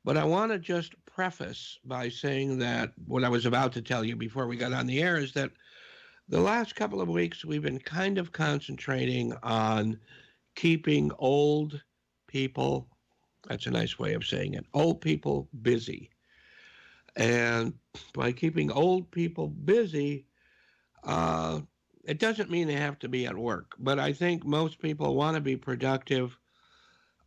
But I want to just preface by saying that what I was about to tell you before we got on the air is that the last couple of weeks we've been kind of concentrating on keeping old people, that's a nice way of saying it, old people busy. And by keeping old people busy, uh, it doesn't mean they have to be at work, but I think most people want to be productive.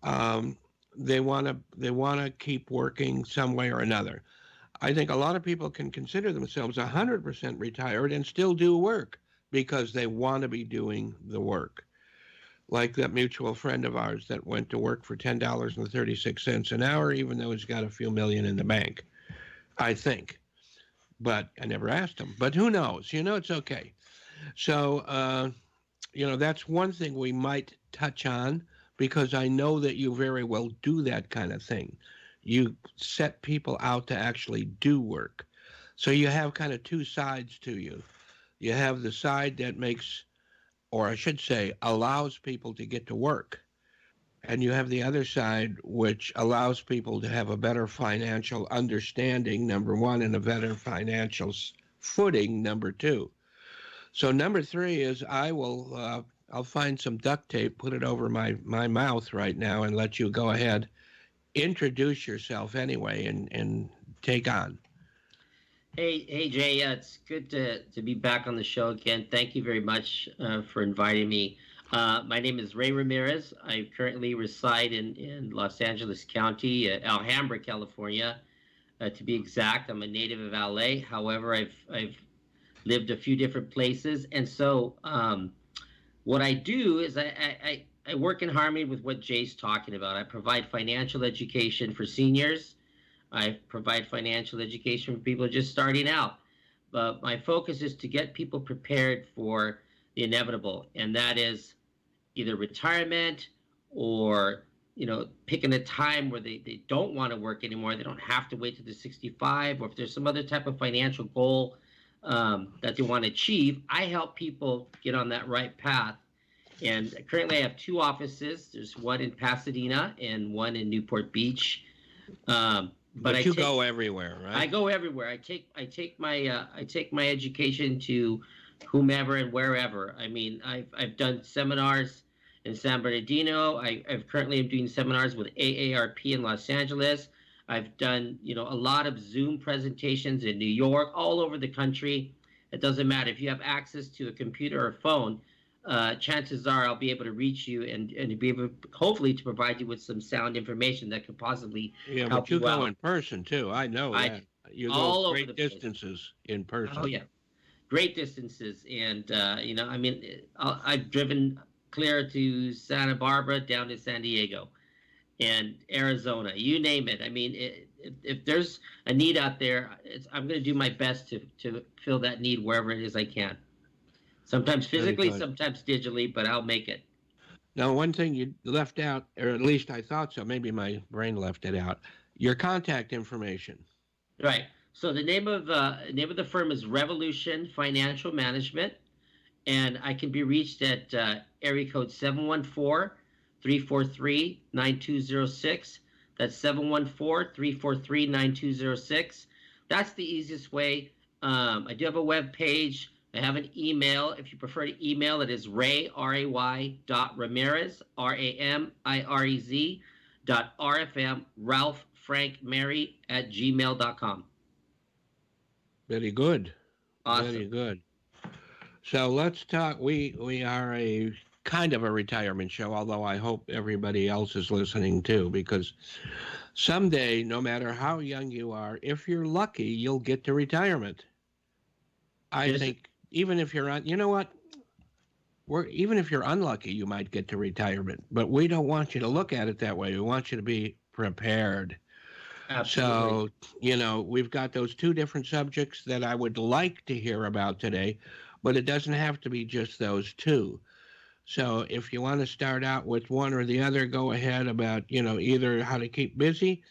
Um, they want to keep working some way or another. I think a lot of people can consider themselves 100% retired and still do work because they want to be doing the work. Like that mutual friend of ours that went to work for $10.36 an hour, even though he's got a few million in the bank, I think. But I never asked him. But who knows? It's okay. So, that's one thing we might touch on because I know that you very well do that kind of thing. You set people out to actually do work. So you have kind of two sides to you. You have the side that makes, or I should say, allows people to get to work. And you have the other side, which allows people to have a better financial understanding, number one, and a better financial footing, number two. So number three is I'll find some duct tape, put it over my mouth right now, and let you go ahead, introduce yourself anyway, and take on. Hey, Jay. It's good to be back on the show again. Thank you very much for inviting me. My name is Ray Ramirez. I currently reside in Los Angeles County, Alhambra, California, to be exact. I'm a native of LA. However, I've lived a few different places, and so what I do is I work in harmony with what Jay's talking about. I provide financial education for seniors. I provide financial education for people just starting out. But my focus is to get people prepared for the inevitable, and that is either retirement or picking a time where they don't want to work anymore. They don't have to wait till they're 65, or if there's some other type of financial goal that they want to achieve, I help people get on that right path. And currently I have two offices. There's one in Pasadena and one in Newport Beach. But you go everywhere, right? I go everywhere. I take my education to whomever and wherever. I mean, I've done seminars in San Bernardino. I've currently am doing seminars with AARP in Los Angeles. I've done a lot of Zoom presentations in New York, all over the country. It doesn't matter if you have access to a computer or phone. Chances are I'll be able to reach you and be able, hopefully, to provide you with some sound information that could possibly help you you go out. in person too. I know that you go All over the great place. distances in person. Oh yeah, great distances, and I mean, I've driven clear to Santa Barbara, down to San Diego, and Arizona. You name it. I mean, if there's a need out there, I'm going to do my best to fill that need wherever it is I can. Sometimes Very physically, good. sometimes digitally, but I'll make it. Now, one thing you left out, or at least I thought so. Maybe my brain left it out. Your contact information. Right. So the name of the firm is Revolution Financial Management, and I can be reached at area code 714-343-9206. That's 714-343-9206. That's the easiest way. I do have a web page. I have an email. If you prefer to email, it is Ray, R-A-Y, Ramirez, Ramirez, .rfm, Ralph Frank Mary at gmail.com. Very good. Awesome. Very good. So let's talk. We are a kind of a retirement show, although I hope everybody else is listening too, because someday, no matter how young you are, if you're lucky, you'll get to retirement. I This, think even if you're on, you know what? Even if you're unlucky, you might get to retirement. But we don't want you to look at it that way. We want you to be prepared. absolutely. So, we've got those two different subjects that I would like to hear about today, but it doesn't have to be just those two. So if you want to start out with one or the other, go ahead about, either how to keep busy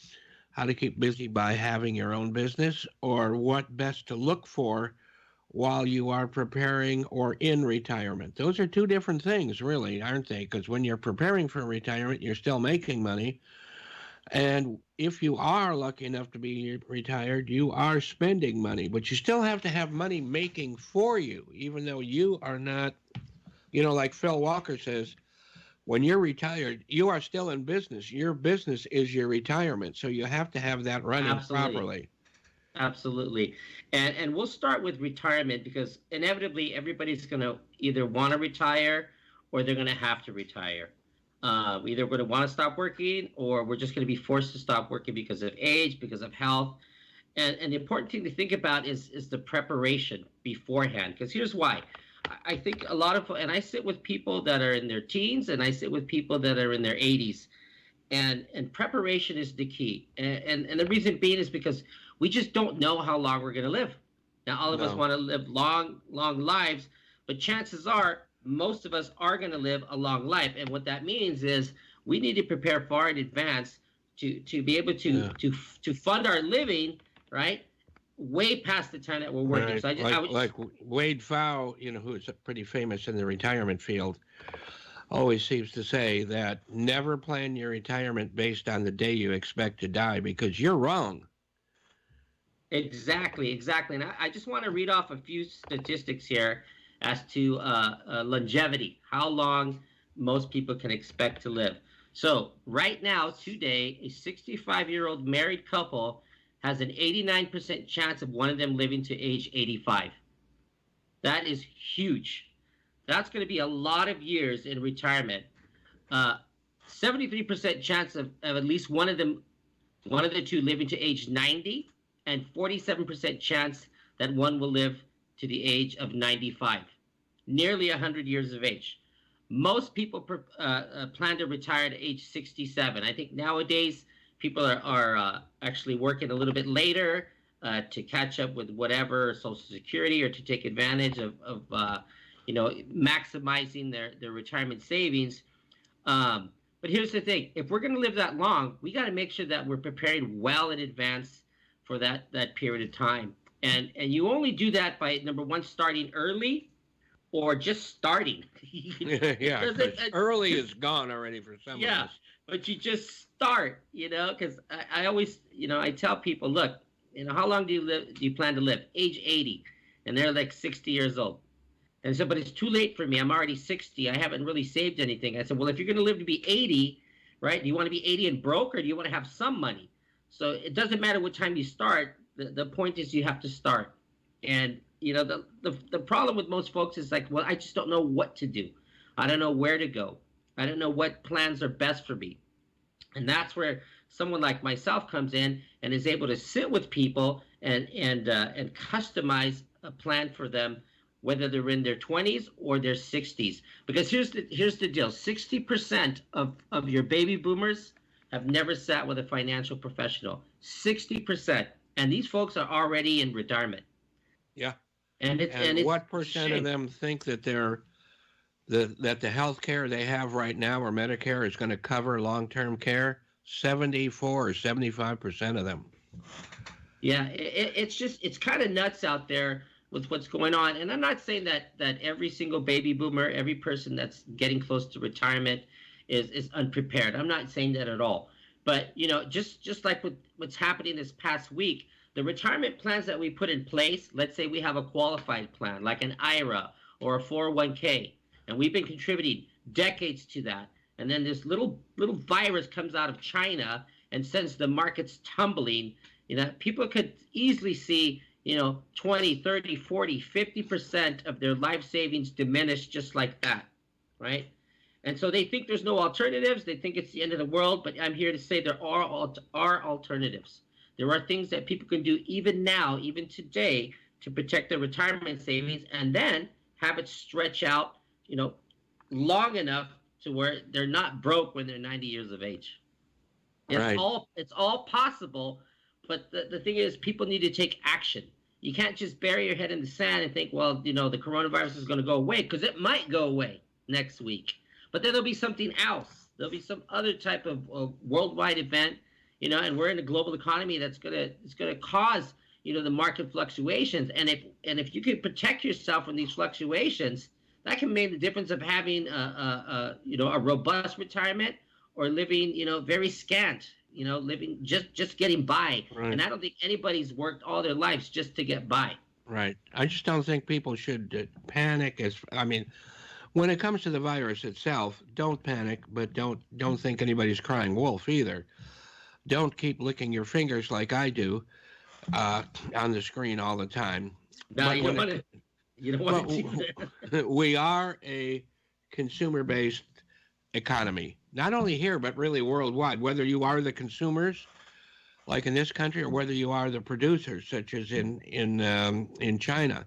by having your own business, or what best to look for while you are preparing or in retirement. Those are two different things, really, aren't they? Because when you're preparing for retirement, you're still making money. And if you are lucky enough to be retired, you are spending money, but you still have to have money making for you, even though you are not, like Phil Walker says, when you're retired, you are still in business. Your business is your retirement. So you have to have that running Absolutely. properly. Absolutely. And we'll start with retirement because inevitably everybody's going to either want to retire or they're going to have to retire. Either we're going to want to stop working or we're just going to be forced to stop working because of age, because of health. And the important thing to think about is the preparation beforehand. Because here's why. I think a lot of, and I sit with people that are in their teens and I sit with people that are in their 80s, and preparation is the key. And the reason being is because we just don't know how long we're going to live. Now, all of us No. want to live long lives, but chances are most of us are going to live a long life. And what that means is we need to prepare far in advance to be able Yeah. to fund our living, right? Way past the time that we're working. Right. So I would Like just Wade Pfau, who is pretty famous in the retirement field, always seems to say that never plan your retirement based on the day you expect to die because you're wrong. exactly. And I just want to read off a few statistics here as to longevity, how long most people can expect to live. So, right now, today, a 65-year-old married couple has an 89% chance of one of them living to age 85. That is huge. That's going to be a lot of years in retirement. Uh, 73% chance of at least one of the two living to age 90, and 47% chance that one will live to the age of 95, nearly 100 years of age. Most people plan to retire at age 67. I think nowadays people are actually working a little bit later to catch up with whatever Social Security or to take advantage of maximizing their retirement savings. But here's the thing: if we're going to live that long, we got to make sure that we're preparing well in advance for that period of time. And you only do that by number one, starting early, or just starting. It Yeah, doesn't. because early is gone already for some of Yeah, us. but you just start. Because I always, I tell people, look, how long do you plan to live? Age 80, and they're like 60 years old. And I said, but it's too late for me. I'm already 60. I haven't really saved anything. I said, well, if you're going to live to be 80, right? Do you want to be 80 and broke, or do you want to have some money? So it doesn't matter what time you start. The point is you have to start. And the problem with most folks is like, well, I just don't know what to do. I don't know where to go. I don't know what plans are best for me. And that's where someone like myself comes in and is able to sit with people and customize a plan for them, whether they're in their 20s or their 60s. Because here's the deal: 60% of your baby boomers have never sat with a financial professional. 60%, and these folks are already in retirement. Yeah. And And it's what a percent of shame. them think that the health care they have right now or Medicare is going to cover long-term care? 74 or 75% of them. Yeah, it's kind of nuts out there with what's going on. And I'm not saying that every single baby boomer, every person that's getting close to retirement is unprepared. I'm not saying that at all. But just like what's happening this past week, the retirement plans that we put in place, let's say we have a qualified plan like an IRA or a 401k, and we've been contributing decades to that. And then this little virus comes out of China and sends the markets tumbling. People could easily see 20, 30, 40, 50% of their life savings diminish just like that, right? And so they think there's no alternatives. They think it's the end of the world. But I'm here to say there are alternatives. There are things that people can do even now, even today, to protect their retirement savings, and then have it stretch out, long enough to where they're not broke when they're 90 years of age. Right. It's all possible, but the thing is, people need to take action. You can't just bury your head in the sand and think, well, the coronavirus is going to go away, because it might go away next week, but then there'll be something else. There'll be some other type of worldwide event, and we're in a global economy it's gonna cause the market fluctuations. And if you can protect yourself from these fluctuations, that can make the difference of having a robust retirement or living very scant, living just getting by. Right. And I don't think anybody's worked all their lives just to get by. Right. I just don't think people should panic. When it comes to the virus itself, don't panic, but don't think anybody's crying wolf either. Don't keep licking your fingers like I do on the screen all the time. No, But you don't when want it, to. You don't want to do that. we are a consumer-based economy, not only here but really worldwide. Whether you are the consumers, like in this country, or whether you are the producers, such as in China.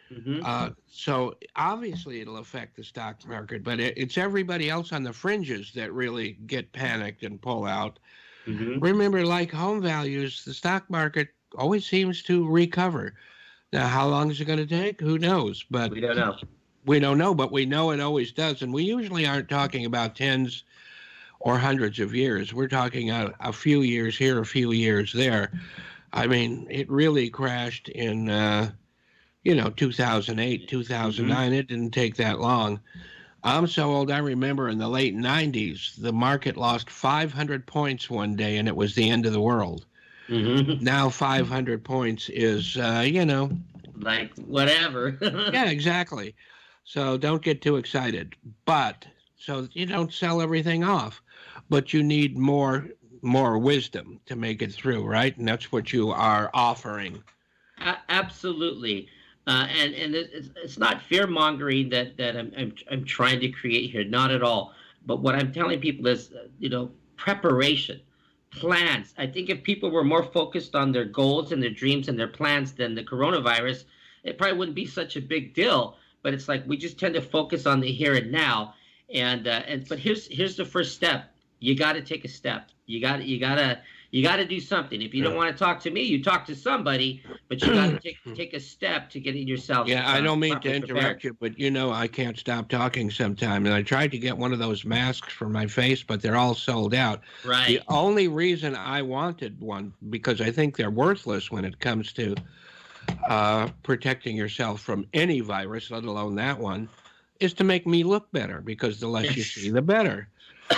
Hmm. So obviously it'll affect the stock market, but it's everybody else on the fringes that really get panicked and pull out. Hmm. Remember, like home values, the stock market always seems to recover. Now, how long is it going to take? Who knows? But We don't know. we don't know, but we know it always does. And we usually aren't talking about tens or hundreds of years. We're talking a few years here, a few years there. I mean, it really crashed in 2008, Hmm. 2009. It didn't take that long. I'm so old, I remember in the late 90s, the market lost 500 points one day, and it was the end of the world. Hmm. Now 500 points is, Like whatever. yeah, exactly. So don't get too excited. But so you don't sell everything off, but you need more wisdom to make it through, right? And that's what you are offering. Absolutely. And it's not fear mongering that I'm trying to create here, not at all. But what I'm telling people is, preparation, plans. I think if people were more focused on their goals and their dreams and their plans than the coronavirus, it probably wouldn't be such a big deal. But it's like we just tend to focus on the here and now. And but here's the first step. You got to take a step. You got to do something. If you don't Yeah. want to talk to me, you talk to somebody, but you got to take a step to getting yourself Yeah, I don't mean to properly interrupt prepared. you, but I can't stop talking sometime. And I tried to get one of those masks for my face, but they're all sold out. The Right. only reason I wanted one, because I think they're worthless when it comes to protecting yourself from any virus, let alone that one, is to make me look better, because the less you see, the better.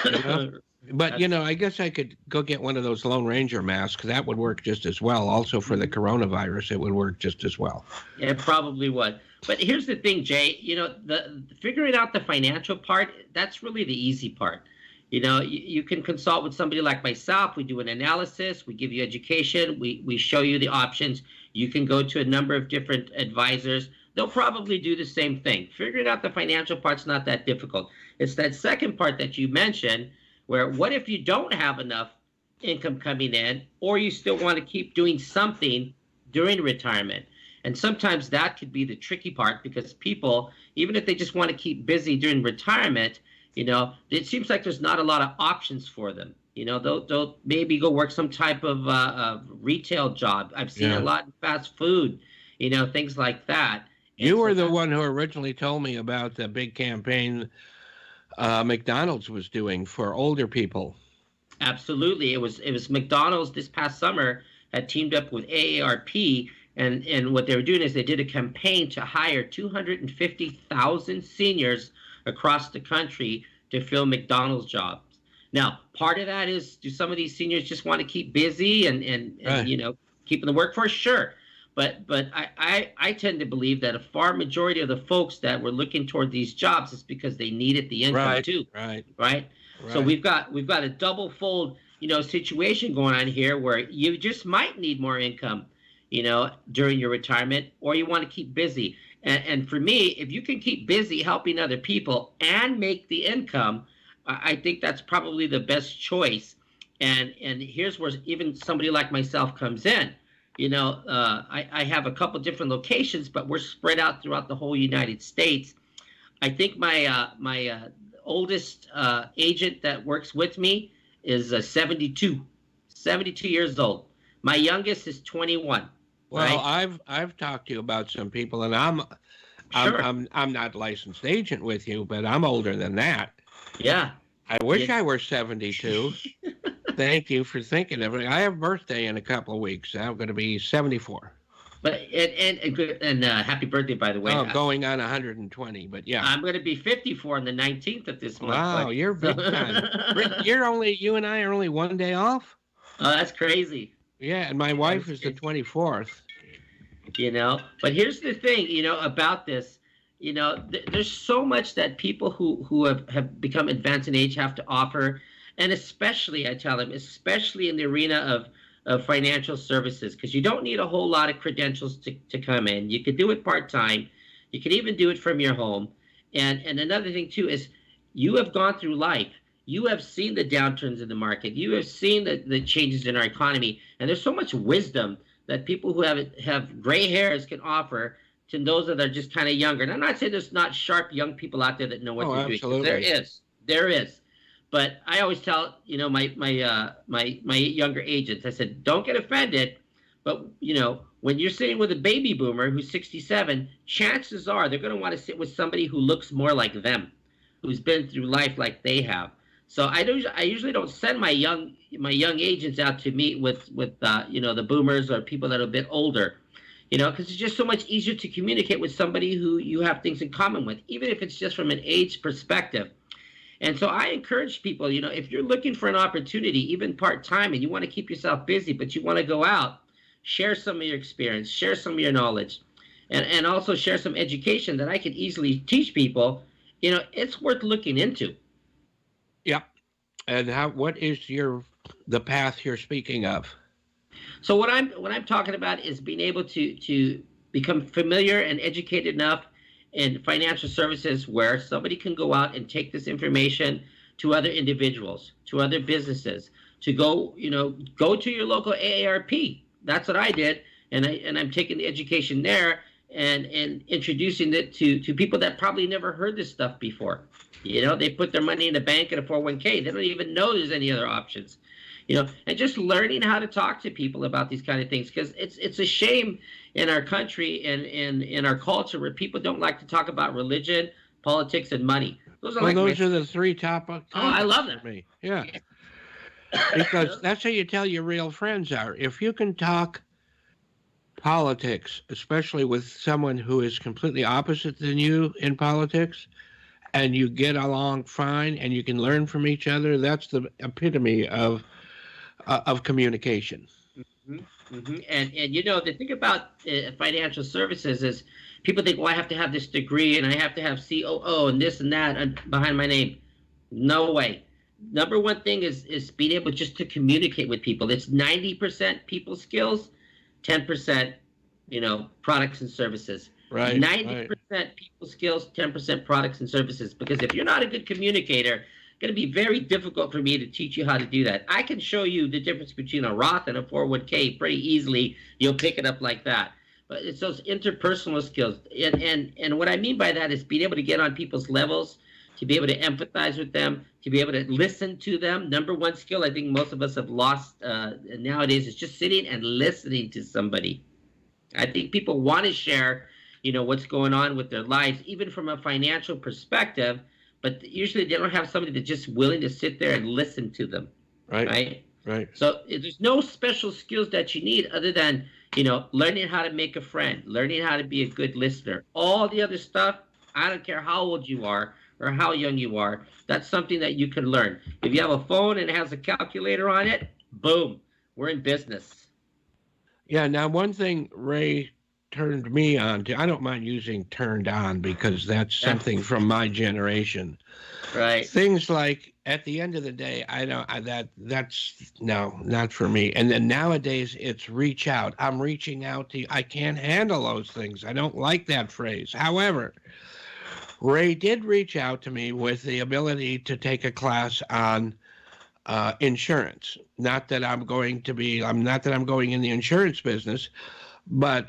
You know? But That's I guess I could go get one of those Lone Ranger masks. That would work just as well. Also for the coronavirus, it would work just as well. Yeah, it probably would. But here's the thing, Jay. The figuring out the financial part, that's really the easy part. You can consult with somebody like myself. We do an analysis, we give you education, we show you the options. You can go to a number of different advisors. They'll probably do the same thing. Figuring out the financial part's not that difficult. It's that second part that you mentioned, where what if you don't have enough income coming in, or you still want to keep doing something during retirement? And sometimes that could be the tricky part, because people, even if they just want to keep busy during retirement, it seems like there's not a lot of options for them. They'll maybe go work some type of retail job. I've seen a Yeah. lot in fast food, things like that. And You so were the that, one who originally told me about the big campaign McDonald's was doing for older people. absolutely, it was McDonald's this past summer had teamed up with AARP, and what they were doing is they did a campaign to hire 250,000 seniors across the country to fill McDonald's jobs. Now, part of that is, do some of these seniors just want to keep busy and Right. keep in the workforce? Sure. But I tend to believe that a far majority of the folks that were looking toward these jobs is because they needed the income Right. too, Right. right? So Right. we've got a double fold, situation going on here, where you just might need more income, during your retirement, or you want to keep busy. And for me, if you can keep busy helping other people and make the income, I think that's probably the best choice. And here's where even somebody like myself comes in. I have a couple different locations, but we're spread out throughout the whole United States. I think my oldest agent that works with me is 72 years old. My youngest is 21. Well, Right? I've talked to you about some people, and I'm I'm Sure. I'm I'm not licensed agent with you, but I'm older than that. Yeah. I wish Yeah. I were 72. Thank you for thinking of it. I have a birthday in a couple of weeks. I'm going to be 74. But and happy birthday, by the way. Oh, going on 120, but yeah. I'm going to be 54 on the 19th of this month, Wow, buddy. you're big time. You and I are only one day off? Oh, that's crazy. Yeah, and my That wife is is the crazy. 24th. But here's the thing, about this. There's so much that people who have become advanced in age have to offer, and especially, I tell them, especially in the arena of financial services, because you don't need a whole lot of credentials to come in. You could do it part-time. You could even do it from your home. And another thing too is you have gone through life. You have seen the downturns in the market. You have seen the changes in our economy, and there's so much wisdom that people who have gray hairs can offer to those that are just kind of younger. And I'm not saying there's not sharp young people out there that know what Oh, they're doing, because there absolutely. is, there is. But I always tell my younger agents, I said, don't get offended, but when you're sitting with a baby boomer who's 67, chances are they're going to want to sit with somebody who looks more like them, who's been through life like they have. So I usually don't send my young agents out to meet with the boomers or people that are a bit older, because it's just so much easier to communicate with somebody who you have things in common with, even if it's just from an age perspective. And so I encourage people, if you're looking for an opportunity, even part time, and you want to keep yourself busy, but you want to go out, share some of your experience, share some of your knowledge, and also share some education that I can easily teach people. It's worth looking into. Yep. And what is the path you're speaking of? So what I'm talking about is being able to become familiar and educated enough in financial services where somebody can go out and take this information to other individuals, to other businesses, to go to your local AARP. That's what I did, and I'm taking the education there and introducing it to people that probably never heard this stuff before. They put their money in a bank and a 401k. They don't even know there's any other options. And just learning how to talk to people about these kind of things, because it's a shame in our country and in our culture where people don't like to talk about religion, politics, and money. Those are Well, like my. those are the three top Oh, I topics love for that. me. Yeah, Yeah. because that's how you tell your real friends are. If you can talk politics, especially with someone who is completely opposite than you in politics, and you get along fine and you can learn from each other, that's the epitome of communication. And the thing about financial services is people think, well, I have to have this degree and I have to have COO and this and that behind my name. No way. Number one thing is being able just to communicate with people. It's 90% people skills, 10% products and services. Right, right. 90% people skills, 10% products and services. Because if you're not a good communicator, it's going to be very difficult for me to teach you how to do that. I can show you the difference between a Roth and a 401k pretty easily. You'll pick it up like that. But it's those interpersonal skills. And what I mean by that is being able to get on people's levels, to be able to empathize with them, to be able to listen to them. Number one skill I think most of us have lost nowadays is just sitting and listening to somebody. I think people want to share, what's going on with their lives, even from a financial perspective, but usually they don't have somebody that's just willing to sit there and listen to them, Right, right? right. So there's no special skills that you need other than, learning how to make a friend, learning how to be a good listener. All the other stuff, I don't care how old you are or how young you are, that's something that you can learn. If you have a phone and it has a calculator on it, boom, we're in business. Yeah, now one thing Ray turned me on to, I don't mind using turned on because that's That's something from my generation. right. Things like at the end of the day, I don't that's no, not for me. And then nowadays it's reach out. I'm reaching out to you. I can't handle those things. I don't like that phrase. However, Ray did reach out to me with the ability to take a class on insurance. I'm not that I'm going in the insurance business, but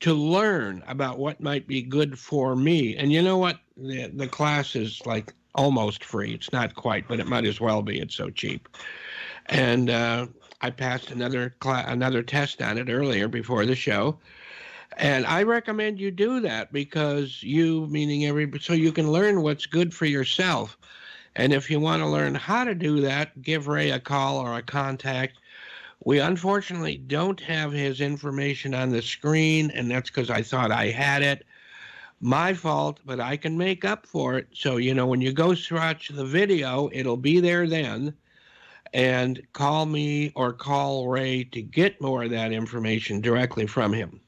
to learn about what might be good for me. And you know what? The class is like almost free. It's not quite, but it might as well be. It's so cheap. And I passed another test on it earlier before the show. And I recommend you do that because meaning so you can learn what's good for yourself. And if you want to learn how to do that, give Ray a call or a contact. We unfortunately don't have his information on the screen, and that's because I thought I had it. My fault, but I can make up for it. So, when you go watch the video, it'll be there then. and call me or call Ray to get more of that information directly from him.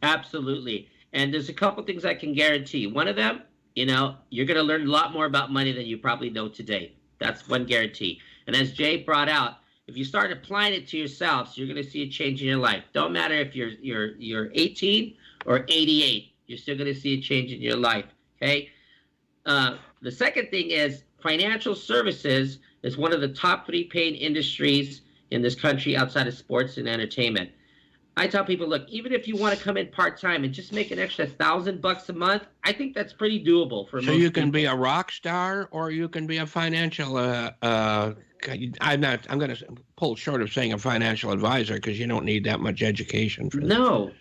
Absolutely. And there's a couple things I can guarantee. One of them, you're going to learn a lot more about money than you probably know today. That's one guarantee. And as Jay brought out, if you start applying it to yourselves, you're going to see a change in your life. Don't matter if you're 18 or 88, you're still going to see a change in your life. Okay. The second thing is financial services is one of the top 3 paying industries in this country outside of sports and entertainment. I tell people, look, even if you want to come in part-time and just make an extra $1,000 a month, I think that's pretty doable for most people. So you can be a rock star, or you can be a financial. I'm going to pull short of saying a financial advisor, because you don't need that much education for that. No,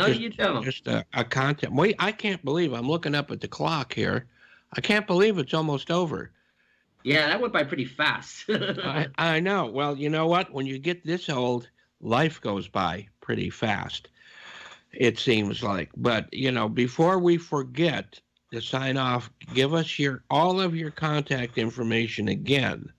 you don't. Just a content. Wait, I can't believe I'm looking up at the clock here. I can't believe it's almost over. Yeah, that went by pretty fast. I know. Well, you know what? When you get this old, life goes by pretty fast, it seems like. But, before we forget to sign off, give us all of your contact information again.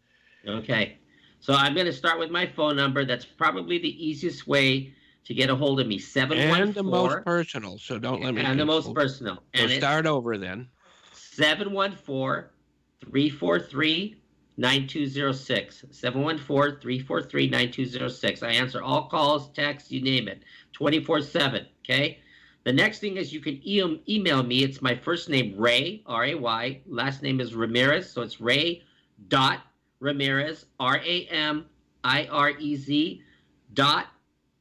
Okay. So I'm going to start with my phone number. That's probably the easiest way to get a hold of me. 714. And the most personal, so don't let me. And the most personal. So start over then. 714-343-9206. 714-343-9206. I answer all calls, texts, you name it, 24/7. Okay. The next thing is you can email me. It's my first name, Ray, R-A-Y. Last name is Ramirez. So it's Ray.Ramirez, R-A-M-I-R-E-Z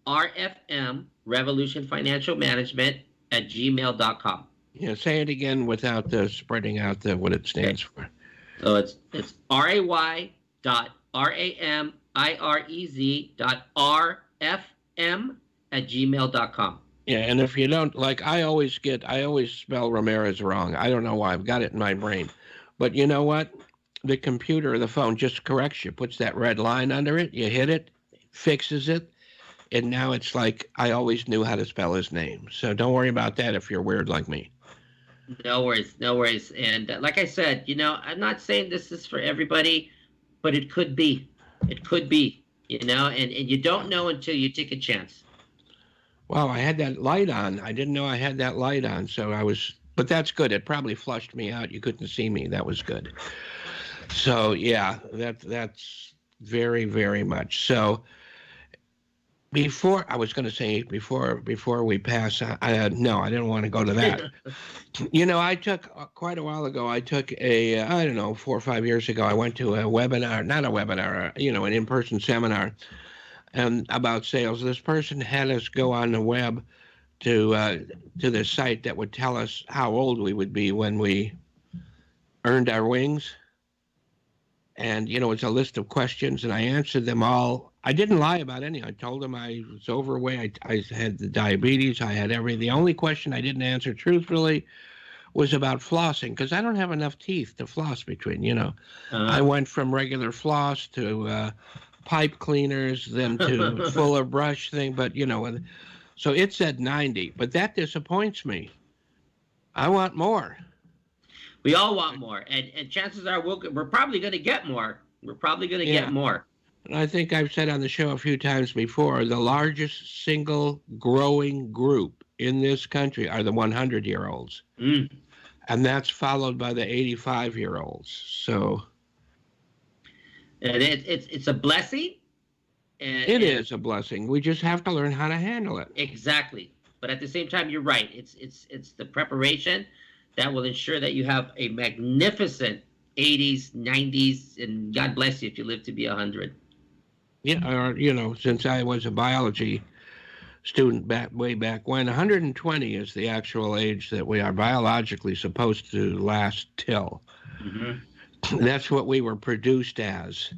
.RFM, Revolution Financial Management @gmail.com. Yeah, say it again without spreading out what it stands for. So it's RAY.RAMIREZ.RFM @gmail.com. Yeah, and if you don't, like, I always spell Ramirez wrong. I don't know why. I've got it in my brain. But you know what? The computer or the phone just corrects you, puts that red line under it, you hit it, fixes it, and now it's like I always knew how to spell his name. So don't worry about that if you're weird like me. No worries. And like I said, I'm not saying this is for everybody, but it could be. It could be, and you don't know until you take a chance. Wow, I had that light on. I didn't know I had that light on, but that's good. It probably flushed me out. You couldn't see me. That was good. So, yeah, that's very, very much. So, before we pass, no, I didn't want to go to that. I took quite a while ago, I took I don't know, 4 or 5 years ago, I went to an in-person seminar about sales. This person had us go on the web to the site that would tell us how old we would be when we earned our wings. And, it's a list of questions, and I answered them all. I didn't lie about any. I told them I was overweight. I had the diabetes. I had everything. The only question I didn't answer truthfully was about flossing, because I don't have enough teeth to floss between, I went from regular floss to pipe cleaners, then to fuller brush thing. But, so it said 90, but that disappoints me. I want more. We all want more, and chances are we're probably going to get more. We're probably going to get more. And I think I've said on the show a few times before, the largest single growing group in this country are the 100-year-olds. Mm. And that's followed by the 85-year-olds. So, and it's a blessing. It is a blessing. We just have to learn how to handle it. Exactly. But at the same time, you're right. It's the preparation that will ensure that you have a magnificent 80s, 90s, and God bless you if you live to be 100. Yeah, or, since I was a biology student way back when, 120 is the actual age that we are biologically supposed to last till. Mm-hmm. That's what we were produced as.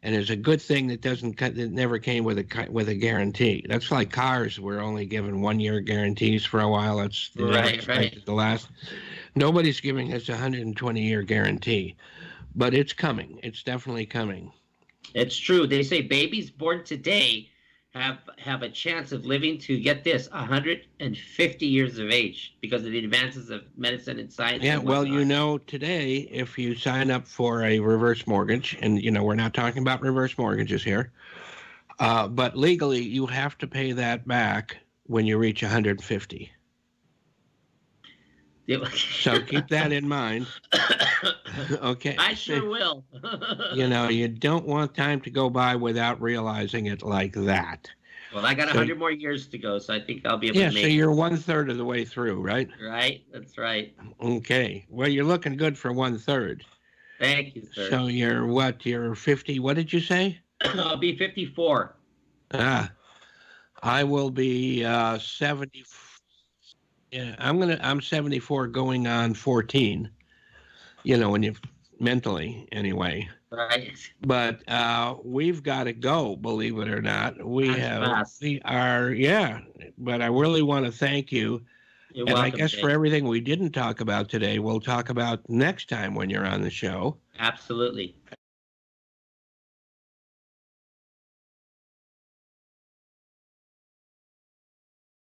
And it's a good thing that never came with a guarantee. That's like cars. We're only given 1-year guarantees for a while. That's right. The last. Nobody's giving us a 120-year guarantee, but it's coming. It's definitely coming. It's true. They say babies born today have a chance of living to, get this, 150 years of age because of the advances of medicine and science Yeah, and well, whatnot. today, if you sign up for a reverse mortgage, and, we're not talking about reverse mortgages here, but legally, you have to pay that back when you reach 150. So keep that in mind. Okay. I sure will. You don't want time to go by without realizing it like that. Well, I got So, 100 more years to go, so I think I'll be able yeah, to so make it. you're one third of the way through, right? Right? That's right. Okay. Well, you're looking good for one third. Thank you, sir. So you're what? You're 50. What did you say? I'll be 54. Ah, I will be 70. Yeah, I'm 74 going on 14. When you mentally anyway. Right? But we've got to go, believe it or not. That's fast. We are, yeah. But I really want to thank you. You're And I welcome, guess for Jay. everything we didn't talk about today, we'll talk about next time when you're on the show. Absolutely.